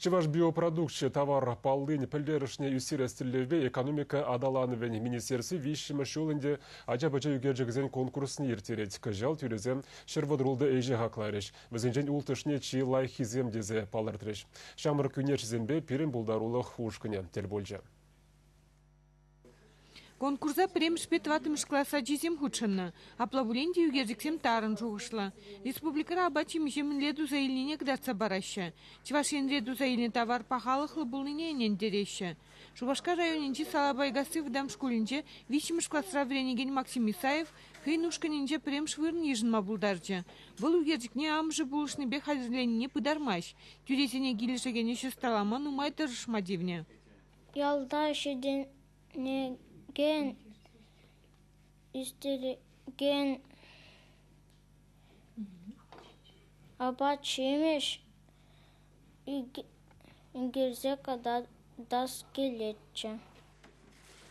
Чываш биопродукция товар паллынь пілдерішне үсірестіллеве экономика адаланывен министерстве вишшімі шулынде ажа-бача үгерджігізен конкурсны ертерет. Кыжал түрізем шырвадрулды әйжі хақларыш. Візінжен ултышне чи лайхизем дезе палыртырыш. Шамыр күнершізенбе пирен бұлдарулық ушкыне тел болжа. Конкурса прем шпетватым шкласа джизем худшынна, а плавуленде югердиксем тарын жуғышла. Республикара абачим жемін леду заилине кдарца бараща. Чевашен леду заилине товар пахалықлы бұлныне енендереща. Шубашка районенче салабайгасы вдам шкулинче вичим шкласра вренеген Максим Исаев хейнушканенче прем швырн ежін мабулдарча. Бұл югердикне амжы булышны бе хазірленіне пыдармаш. Тюресене гилішеген еще сталама нумай тырышмадивне. Ялда шеден ген истелеген абачимеш ингерзе когда дас келетче.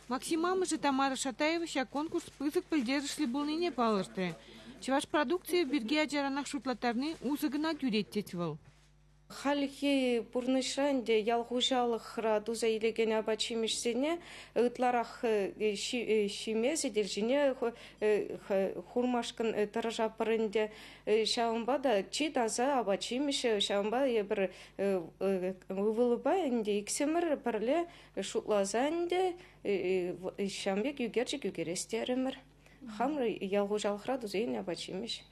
Максимама же Тамара Шатаева ща конкурс пызык пылдерышли булныне палырты. Чеваш продукция бирге аджаранах шутлатарны узыгына тюреттетвал. Халихи бурнышанде ялгужалық дуза илеген абачимешсене ытларах шимезе дельжине хурмашкын таража парынде шаумбада чи даза абачимеше шаумба ебір вывылыба инде иксемір парле шутлазанде шамбек югерчик югерестеремір. Хамры ялгужалықра дуза илен абачимеш.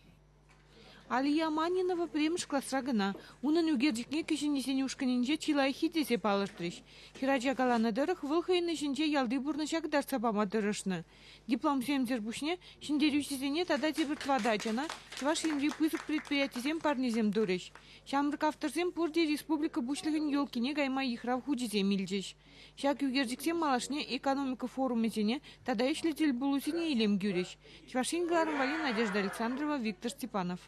Алия Манинова премш классрагына. Унын үгердикне кешенесене ушканенже чилайхи десе палыртырыш. Хираджа галанадырых вылхайны жинже ялды бурнышак дарса бамадырышны. Диплом семзер бушне шиндерюшесене тада дебіртвадачана чваш инри пызык предприятизем парнезем дурыш. Шамрык авторзем пурде республика бушлыгын елкине гайма ихрав худизем илжеш. Шак үгердиксем малашне экономика форумезене тада ишлетел булусине илем гюреш. Чвашин Гларвали, Надежда Александрова, Виктор Степанов.